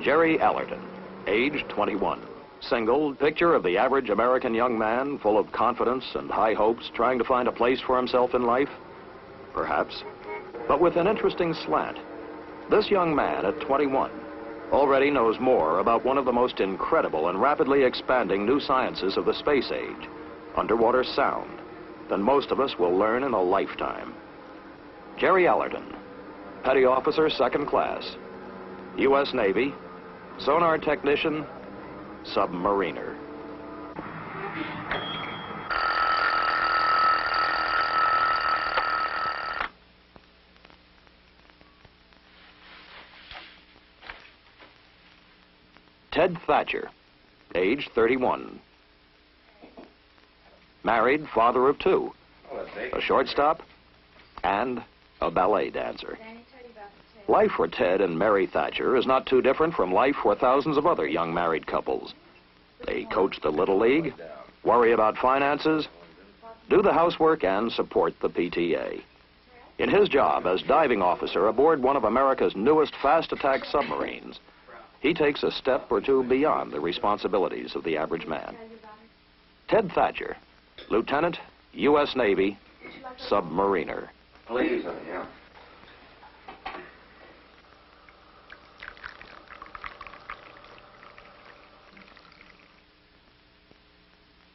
Jerry Allerton, age 21. Single, picture of the average American young man, full of confidence and high hopes, trying to find a place for himself in life? Perhaps. But with an interesting slant. This young man at 21 already knows more about one of the most incredible and rapidly expanding new sciences of the space age, underwater sound, than most of us will learn in a lifetime. Jerry Allerton, Petty Officer, 2nd Class, U.S. Navy, sonar technician, submariner. Ted Thatcher, age 31. Married, father of 2, a shortstop, and a ballet dancer. Life for Ted and Mary Thatcher is not too different from life for thousands of other young married couples. They coach the Little League, worry about finances, do the housework, and support the PTA. In his job as diving officer aboard one of America's newest fast-attack submarines, he takes a step or two beyond the responsibilities of the average man. Ted Thatcher, Lieutenant, U.S. Navy, submariner. Please, yeah.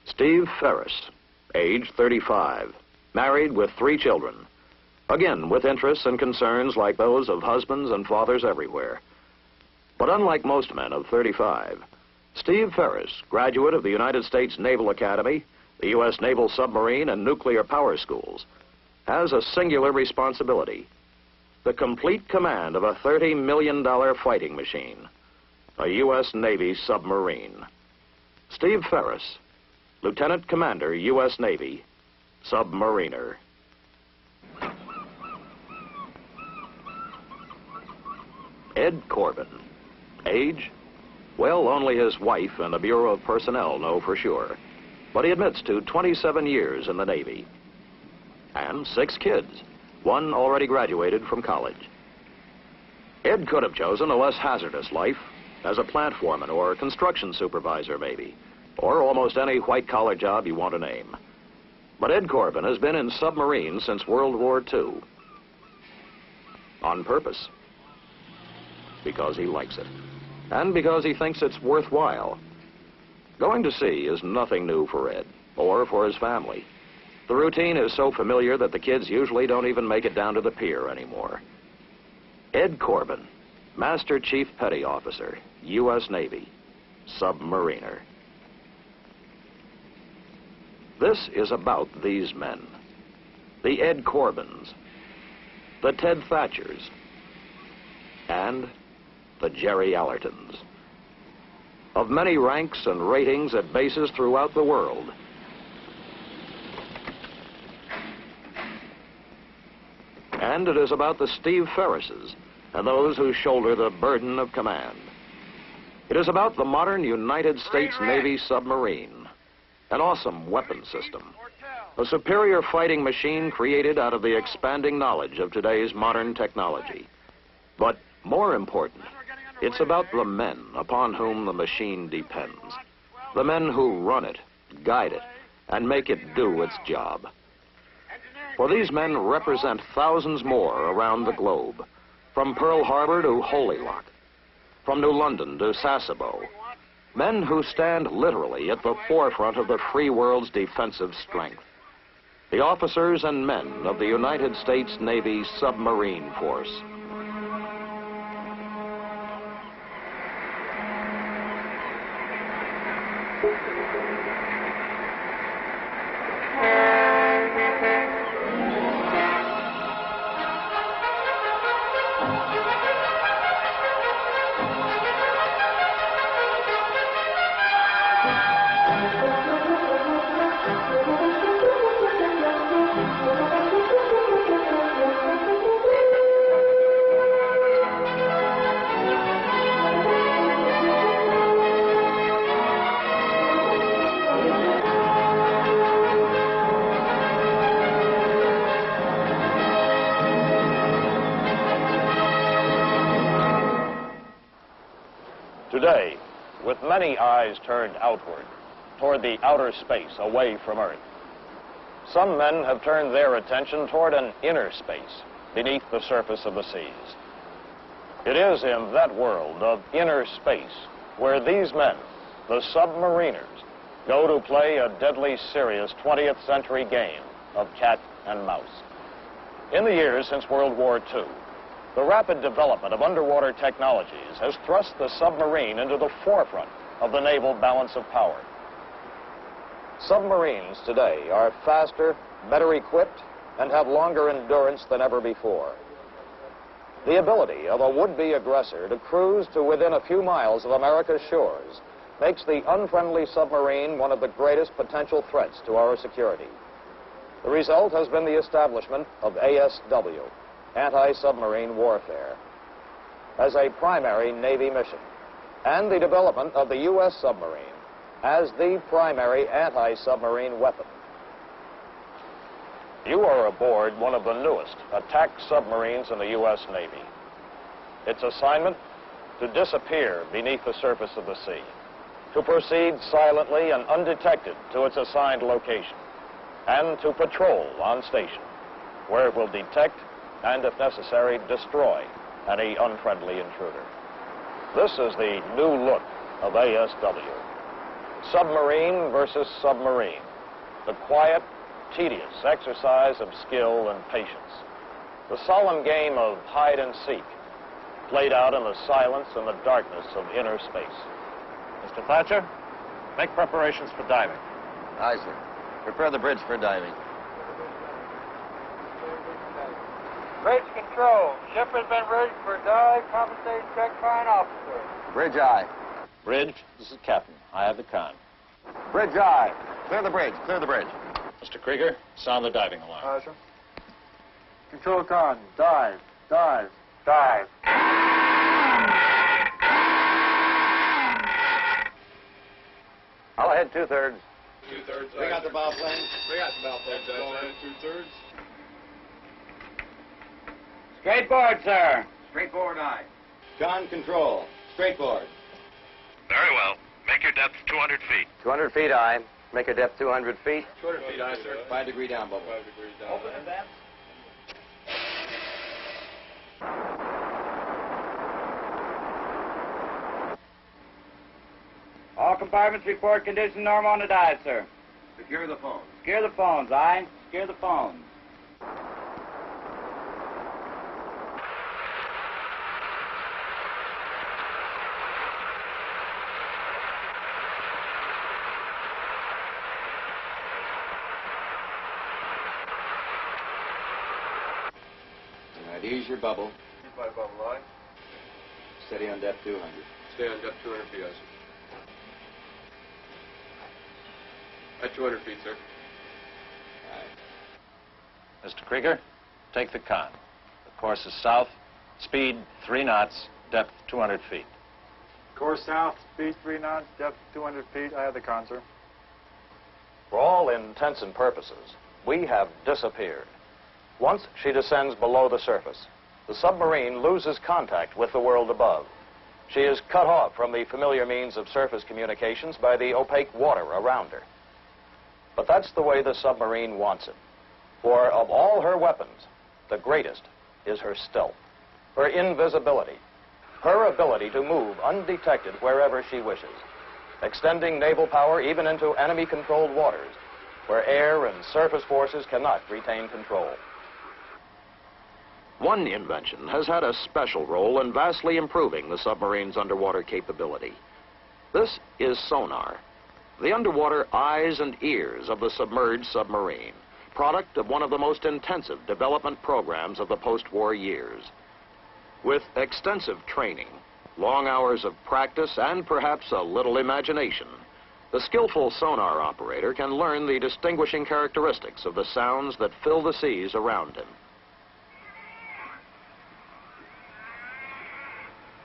Steve Ferris, age 35, married with 3 children. Again, with interests and concerns like those of husbands and fathers everywhere. But unlike most men of 35, Steve Ferris, graduate of the United States Naval Academy, the U.S. Naval Submarine and Nuclear Power Schools, has a singular responsibility: the complete command of a $30 million fighting machine, a U.S. Navy submarine. Steve Ferris, Lieutenant Commander, U.S. Navy, submariner. Ed Corbin, age? Well, only his wife and the Bureau of Personnel know for sure, but he admits to 27 years in the Navy. And 6 kids, 1 already graduated from college. Ed could have chosen a less hazardous life, as a plant foreman or construction supervisor maybe, or almost any white-collar job you want to name. But Ed Corbin has been in submarines since World War II. On purpose. Because he likes it. And because he thinks it's worthwhile. Going to sea is nothing new for Ed, or for his family. The routine is so familiar that the kids usually don't even make it down to the pier anymore. Ed Corbin, Master Chief Petty Officer, U.S. Navy, submariner. This is about these men. The Ed Corbins, the Ted Thatchers, and the Jerry Allertons. Of many ranks and ratings at bases throughout the world. And it is about the Steve Ferrises and those who shoulder the burden of command. It is about the modern United States Navy submarine, an awesome weapon system, a superior fighting machine created out of the expanding knowledge of today's modern technology. But more important, it's about the men upon whom the machine depends, the men who run it, guide it, and make it do its job. For these men represent thousands more around the globe, from Pearl Harbor to Holy Lock, from New London to Sasebo, men who stand literally at the forefront of the free world's defensive strength, the officers and men of the United States Navy Submarine Force. Today, with many eyes turned outward, toward the outer space away from Earth, some men have turned their attention toward an inner space beneath the surface of the seas. It is in that world of inner space where these men, the submariners, go to play a deadly serious 20th century game of cat and mouse. In the years since World War II, the rapid development of underwater technologies has thrust the submarine into the forefront of the naval balance of power. Submarines today are faster, better equipped, and have longer endurance than ever before. The ability of a would-be aggressor to cruise to within a few miles of America's shores makes the unfriendly submarine one of the greatest potential threats to our security. The result has been the establishment of ASW, anti-submarine warfare, as a primary Navy mission, and the development of the U.S. submarine as the primary anti-submarine weapon. You are aboard one of the newest attack submarines in the U.S. Navy. Its assignment, to disappear beneath the surface of the sea, to proceed silently and undetected to its assigned location, and to patrol on station, where it will detect and, if necessary, destroy any unfriendly intruder. This is the new look of ASW. Submarine versus submarine. The quiet, tedious exercise of skill and patience. The solemn game of hide and seek, played out in the silence and the darkness of inner space. Mr. Thatcher, make preparations for diving. Aye, sir. Prepare the bridge for diving. Bridge control. Ship has been ready for dive. Compensate check fine officer. Bridge aye. Bridge, this is Captain. I have the con. Bridge aye. Clear the bridge. Clear the bridge. Mr. Krieger, sound the diving alarm. Aye, sir. Control con. Dive. Dive. Dive. I'll head 2/3. 2/3. Bring out the bow plane. Bring out the bow plane, Judge. 2/3. Straight board, sir. Straight forward aye. Con control. Straight board. Very well. Make your depth 200 feet. 200 feet aye. Make a depth 200 feet. 200 feet, aye, sir. 5 degree down bubble. 5 degrees down. Open and down. All compartments report condition normal on the dive, sir. Secure the phone. Secure the phones, aye. Secure the phones. All right, ease your bubble. Keep my bubble line. Steady on depth 200. Stay on depth 200 feet, aye, sir. At 200 feet, sir. Aye. Mr. Krieger, take the con. The course is south, speed 3 knots, depth 200 feet. Course south, speed 3 knots, depth 200 feet. I have the con, sir. For all intents and purposes, we have disappeared. Once she descends below the surface, the submarine loses contact with the world above. She is cut off from the familiar means of surface communications by the opaque water around her. But that's the way the submarine wants it. For of all her weapons, the greatest is her stealth, her invisibility, her ability to move undetected wherever she wishes, extending naval power even into enemy-controlled waters, where air and surface forces cannot retain control. One invention has had a special role in vastly improving the submarine's underwater capability. This is sonar, the underwater eyes and ears of the submerged submarine, product of one of the most intensive development programs of the post-war years. With extensive training, long hours of practice, and perhaps a little imagination, the skillful sonar operator can learn the distinguishing characteristics of the sounds that fill the seas around him.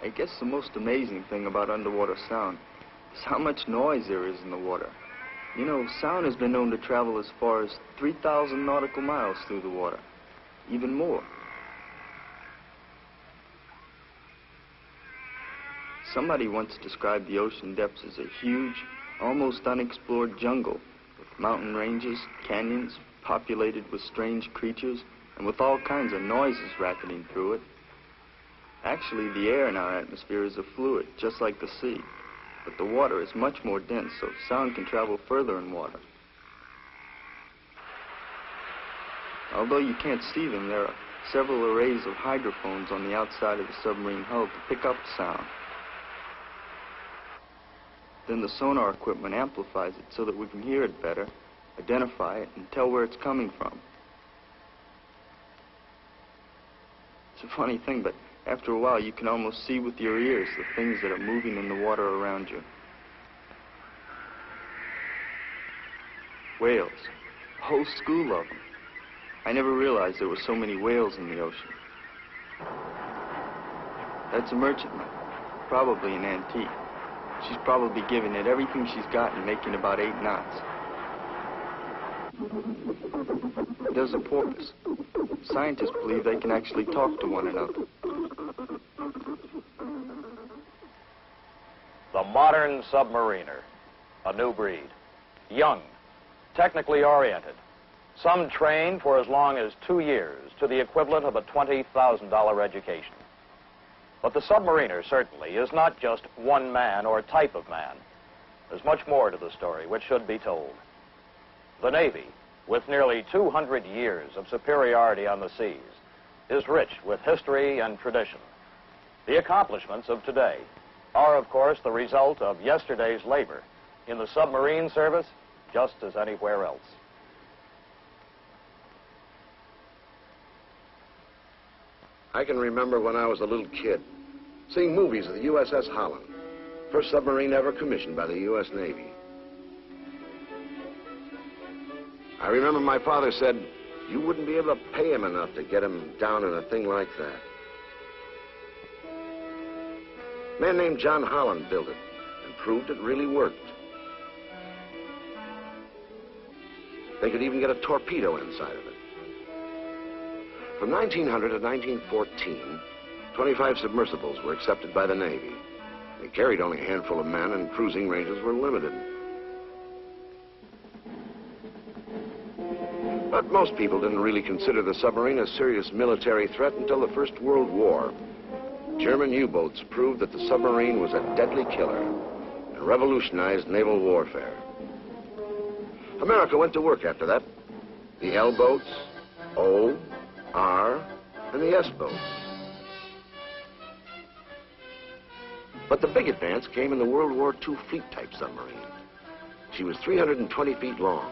I guess the most amazing thing about underwater sound is how much noise there is in the water. You know, sound has been known to travel as far as 3,000 nautical miles through the water, even more. Somebody once described the ocean depths as a huge, almost unexplored jungle with mountain ranges, canyons, populated with strange creatures, and with all kinds of noises racketing through it. Actually, the air in our atmosphere is a fluid, just like the sea. But the water is much more dense, so sound can travel further in water. Although you can't see them, there are several arrays of hydrophones on the outside of the submarine hull to pick up sound. Then the sonar equipment amplifies it so that we can hear it better, identify it, and tell where it's coming from. It's a funny thing, but after a while you can almost see with your ears the things that are moving in the water around you. Whales. A whole school of them. I never realized there were so many whales in the ocean. That's a merchantman, probably an antique. She's probably giving it everything she's got and making about 8 knots. There's a porpoise. Scientists believe they can actually talk to one another. The modern submariner, a new breed. Young, technically oriented. Some trained for as long as 2 years to the equivalent of a $20,000 education. But the submariner certainly is not just one man or type of man. There's much more to the story which should be told. The Navy, with nearly 200 years of superiority on the seas, is rich with history and tradition. The accomplishments of today are, of course, the result of yesterday's labor in the submarine service, just as anywhere else. I can remember when I was a little kid, seeing movies of the USS Holland, first submarine ever commissioned by the U.S. Navy. I remember my father said, you wouldn't be able to pay him enough to get him down in a thing like that. A man named John Holland built it and proved it really worked. They could even get a torpedo inside of it. From 1900 to 1914, 25 submersibles were accepted by the Navy. They carried only a handful of men and cruising ranges were limited. But most people didn't really consider the submarine a serious military threat until the First World War. German U-boats proved that the submarine was a deadly killer and revolutionized naval warfare. America went to work after that. The L boats, O, R, and the S boats. But the big advance came in the World War II fleet-type submarine. She was 320 feet long,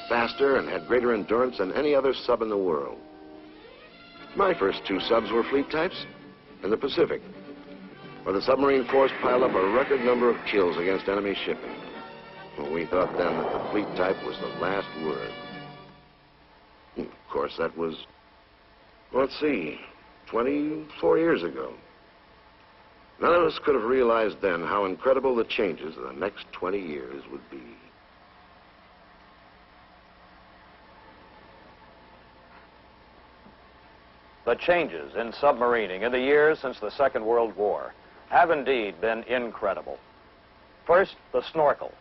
faster and had greater endurance than any other sub in the world. My first 2 subs were fleet types in the Pacific, where the submarine force piled up a record number of kills against enemy shipping. Well, we thought then that the fleet type was the last word. Of course, that was, let's see, 24 years ago. None of us could have realized then how incredible the changes of the next 20 years would be. The changes in submarining in the years since the Second World War have indeed been incredible. First, the snorkel,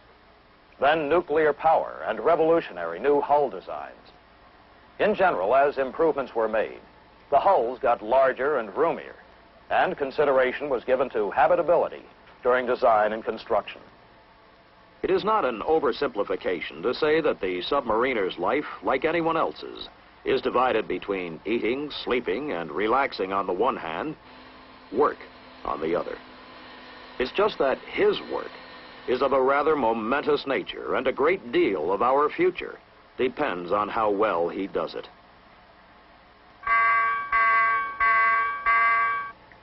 then nuclear power and revolutionary new hull designs. In general, as improvements were made, the hulls got larger and roomier, and consideration was given to habitability during design and construction. It is not an oversimplification to say that the submariner's life, like anyone else's, is divided between eating, sleeping, and relaxing on the one hand, work on the other. It's just that his work is of a rather momentous nature, and a great deal of our future depends on how well he does it.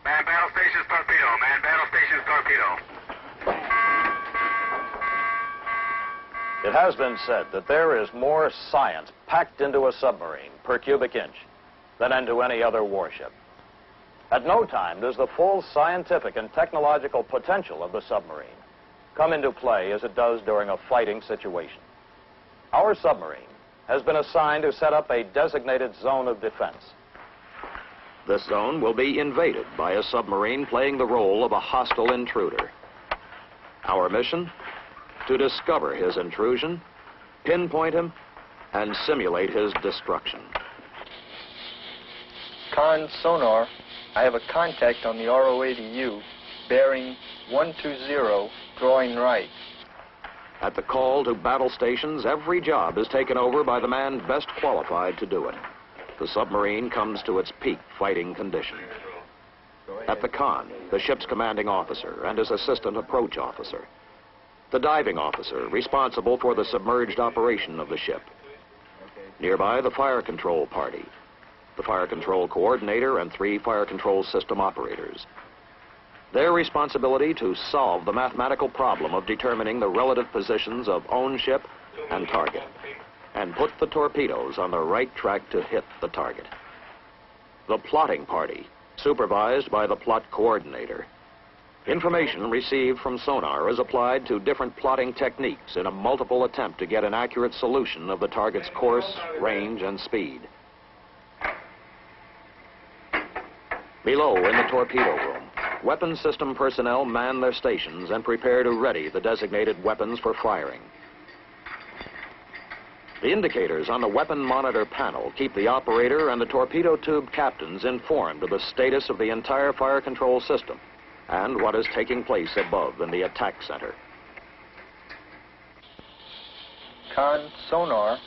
Man battle station's torpedo. Man battle station's torpedo. It has been said that there is more science packed into a submarine per cubic inch than into any other warship. At no time does the full scientific and technological potential of the submarine come into play as it does during a fighting situation. Our submarine has been assigned to set up a designated zone of defense. This zone will be invaded by a submarine playing the role of a hostile intruder. Our mission? To discover his intrusion, pinpoint him, and simulate his destruction. Con sonar, I have a contact on the RO-80U, bearing 120, drawing right. At the call to battle stations, every job is taken over by the man best qualified to do it. The submarine comes to its peak fighting condition. At the con, the ship's commanding officer and his assistant approach officer. The diving officer, responsible for the submerged operation of the ship. Nearby, the fire control party, the fire control coordinator, and 3 fire control system operators. Their responsibility to solve the mathematical problem of determining the relative positions of own ship and target, and put the torpedoes on the right track to hit the target. The plotting party, supervised by the plot coordinator. Information received from sonar is applied to different plotting techniques in a multiple attempt to get an accurate solution of the target's course, range, and speed. Below in the torpedo room, weapons system personnel man their stations and prepare to ready the designated weapons for firing. The indicators on the weapon monitor panel keep the operator and the torpedo tube captains informed of the status of the entire fire control system and what is taking place above in the attack center. Con sonar,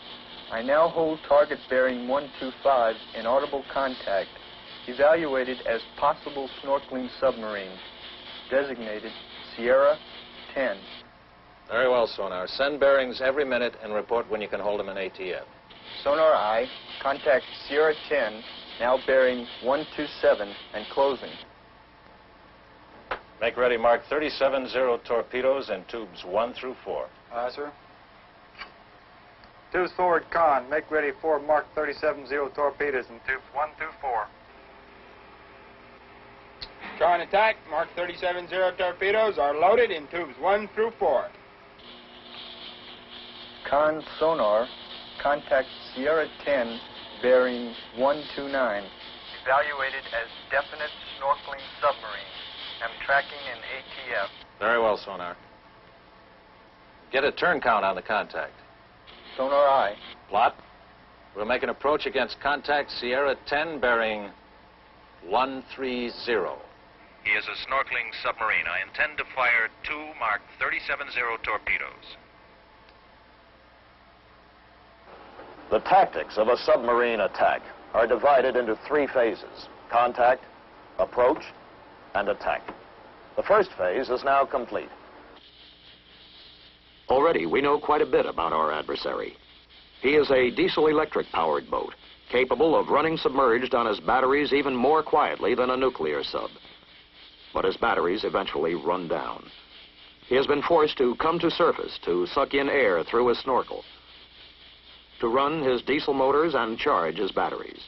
I now hold target bearing 125 in audible contact, evaluated as possible snorkeling submarine, designated Sierra 10. Very well, sonar. Send bearings every minute and report when you can hold them in ATF. Sonar I, contact Sierra 10, now bearing 127 and closing. Make ready Mark 370 torpedoes in tubes 1 through 4. Aye, sir. Tubes forward, con. Make ready 4 Mark 370 torpedoes in tubes 1 through 4. Con attack. Mark 370 torpedoes are loaded in tubes 1 through 4. Con sonar, contact Sierra 10, bearing 129. Evaluated as definite snorkeling submarine. Am tracking in ATF. Very well, sonar. Get a turn count on the contact. Sonar I. Plot. We'll make an approach against contact Sierra 10 bearing 130. He is a snorkeling submarine. I intend to fire 2 Mark 370 torpedoes. The tactics of a submarine attack are divided into 3 phases: contact, approach, and attack. The first phase is now complete. Already we know quite a bit about our adversary. He is a diesel-electric powered boat, capable of running submerged on his batteries even more quietly than a nuclear sub. But his batteries eventually run down. He has been forced to come to surface to suck in air through his snorkel, to run his diesel motors and charge his batteries.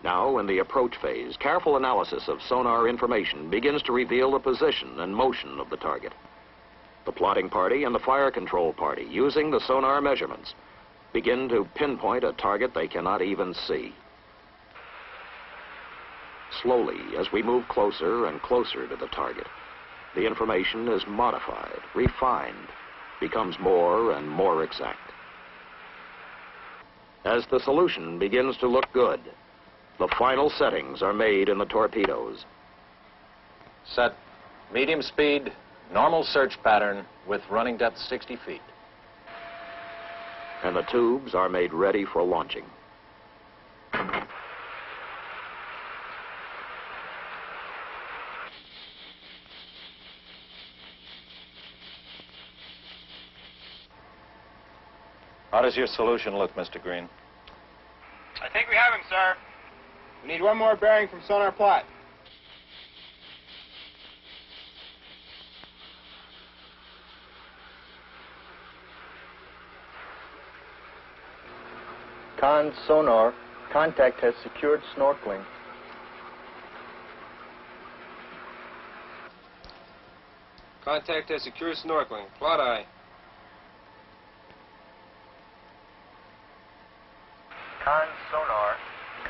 Now, in the approach phase, careful analysis of sonar information begins to reveal the position and motion of the target. The plotting party and the fire control party, using the sonar measurements, begin to pinpoint a target they cannot even see. Slowly, as we move closer and closer to the target, the information is modified, refined, becomes more and more exact. As the solution begins to look good, the final settings are made in the torpedoes. Set medium speed, normal search pattern with running depth 60 feet. And the tubes are made ready for launching. How does your solution look, Mr. Green? I think we have him, sir. We need 1 more bearing from sonar plot. Con sonar, contact has secured snorkeling. Contact has secured snorkeling. Plot I.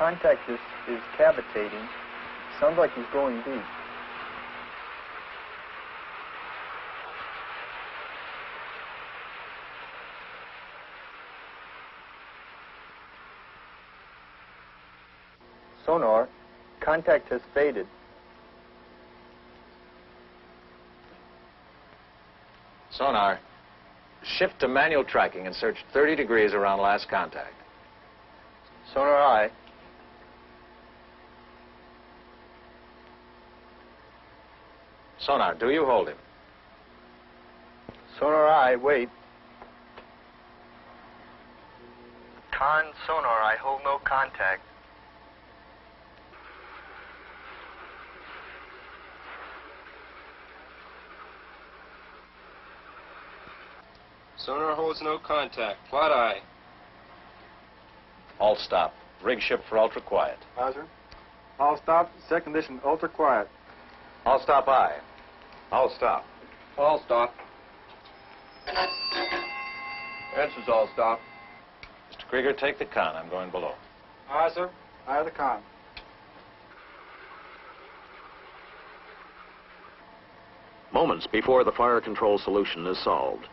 contact is cavitating. Sounds like he's going deep. Sonar, contact has faded. Sonar, shift to manual tracking and search 30 degrees around last contact. Sonar eye. Sonar, do you hold him? Sonar eye, wait. Con sonar, I hold no contact. Sonar holds no contact. Flat eye. All stop. Rig ship for ultra quiet. Roger. All stop. Set condition ultra quiet. All stop aye. All stop. All stop. Answers all stop. Mr. Krieger, take the con. I'm going below. Aye, sir. Aye, the con. Moments before the fire control solution is solved,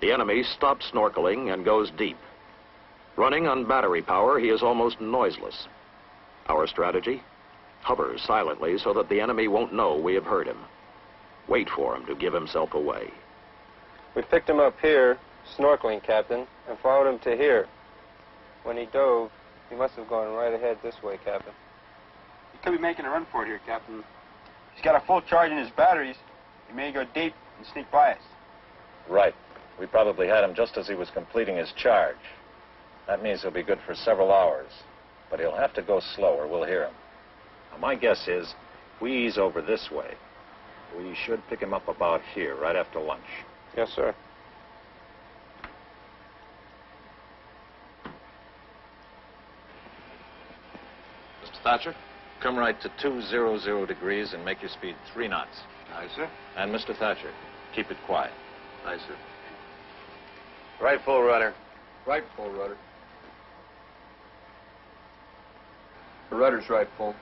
the enemy stops snorkeling and goes deep. Running on battery power, he is almost noiseless. Our strategy? Hover silently so that the enemy won't know we have heard him. Wait for him to give himself away. We picked him up here, snorkeling, Captain, and followed him to here. When he dove, he must have gone right ahead this way, Captain. He could be making a run for it here, Captain. He's got a full charge in his batteries. He may go deep and sneak by us. Right. We probably had him just as he was completing his charge. That means he'll be good for several hours. But he'll have to go slow or we'll hear him. Now, my guess is we ease over this way. We should pick him up about here, right after lunch. Yes, sir. Mr. Thatcher, come right to 200 degrees and make your speed 3 knots. Aye, sir. And Mr. Thatcher, keep it quiet. Aye, sir. Right full rudder. Right full rudder. The rudder's right full.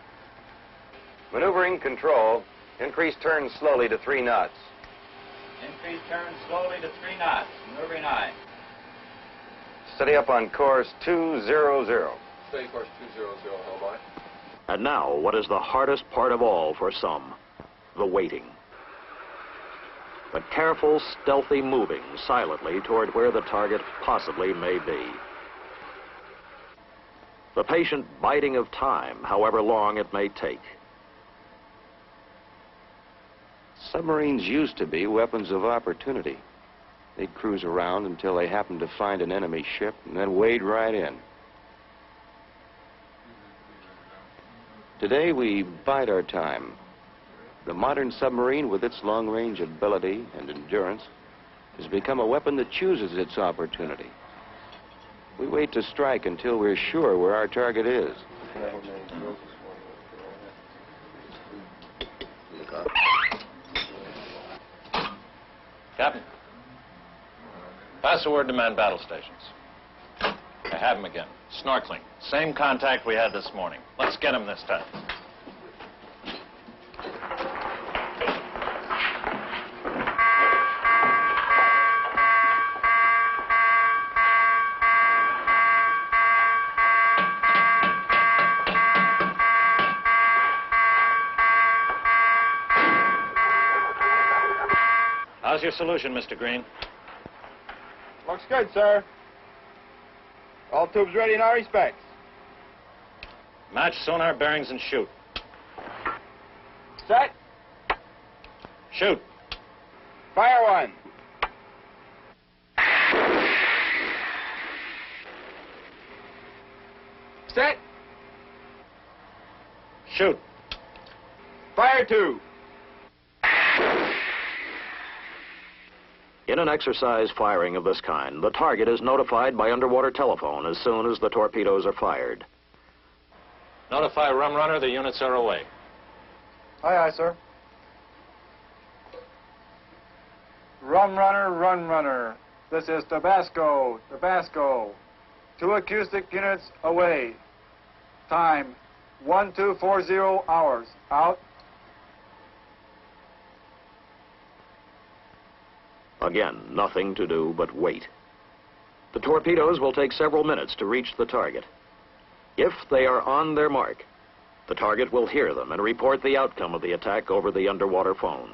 Maneuvering control. Increase turn slowly to 3 knots. Increase turn slowly to 3 knots. Maneuvering aye. Steady up on course 200. Steady course 200, helm aye. And now, what is the hardest part of all for some? The waiting. The careful, stealthy moving silently toward where the target possibly may be. The patient biding of time, however long it may take. Submarines used to be weapons of opportunity. They'd cruise around until they happened to find an enemy ship and then wade right in. Today we bide our time. The modern submarine, with its long-range ability and endurance, has become a weapon that chooses its opportunity. We wait to strike until we're sure where our target is. Captain, pass the word to man battle stations. I have him again. Snorkeling. Same contact we had this morning. Let's get him this time. How's your solution, Mr. Green? Looks good, sir. All tubes ready in our respects. Match sonar bearings and shoot. Set. Shoot. Fire one. Set. Shoot. Fire two. In an exercise firing of this kind, the target is notified by underwater telephone as soon as the torpedoes are fired. Notify Rum Runner the units are away. Aye, aye, sir. Rum runner, run runner. This is Tabasco, Tabasco. 2 acoustic units away. Time, 1240 hours. Out. Again, nothing to do but wait. The torpedoes will take several minutes to reach the target. If they are on their mark, the target will hear them and report the outcome of the attack over the underwater phone.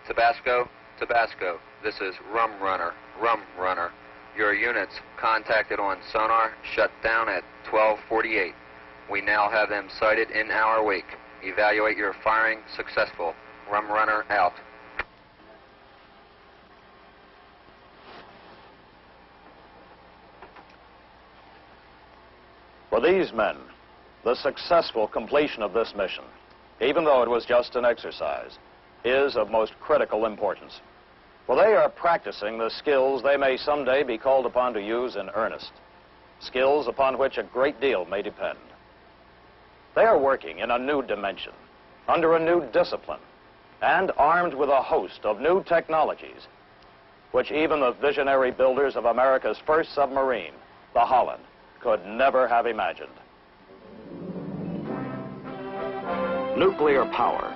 Tabasco, Tabasco, this is Rum Runner, Rum Runner. Your units contacted on sonar shut down at 12:48. We now have them sighted in our wake. Evaluate your firing successful. Rum Runner out. For these men, the successful completion of this mission, even though it was just an exercise, is of most critical importance. For they are practicing the skills they may someday be called upon to use in earnest, skills upon which a great deal may depend. They are working in a new dimension, under a new discipline, and armed with a host of new technologies, which even the visionary builders of America's first submarine, the Holland, could never have imagined. Nuclear power,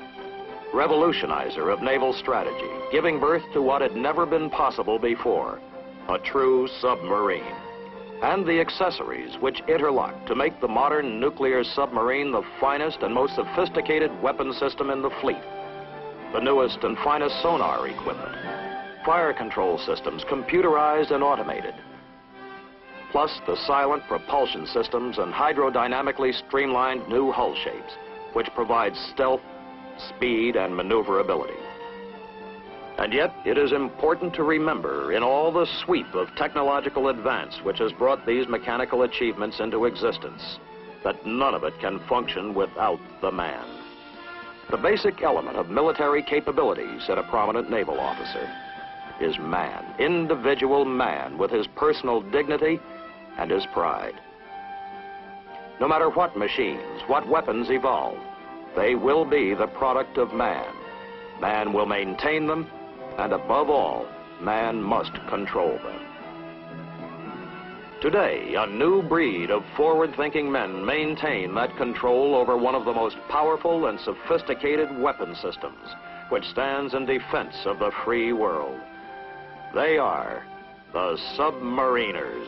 revolutionizer of naval strategy, giving birth to what had never been possible before, a true submarine. And the accessories which interlock to make the modern nuclear submarine the finest and most sophisticated weapon system in the fleet. The newest and finest sonar equipment, fire control systems computerized and automated, plus the silent propulsion systems and hydrodynamically streamlined new hull shapes, which provide stealth, speed, and maneuverability. And yet, it is important to remember, in all the sweep of technological advance which has brought these mechanical achievements into existence, that none of it can function without the man. The basic element of military capability, said a prominent naval officer, is man, individual man, with his personal dignity and his pride. No matter what machines, what weapons evolve, they will be the product of man. Man will maintain them, and above all, man must control them. Today, a new breed of forward-thinking men maintain that control over one of the most powerful and sophisticated weapon systems, which stands in defense of the free world. They are the Submariners.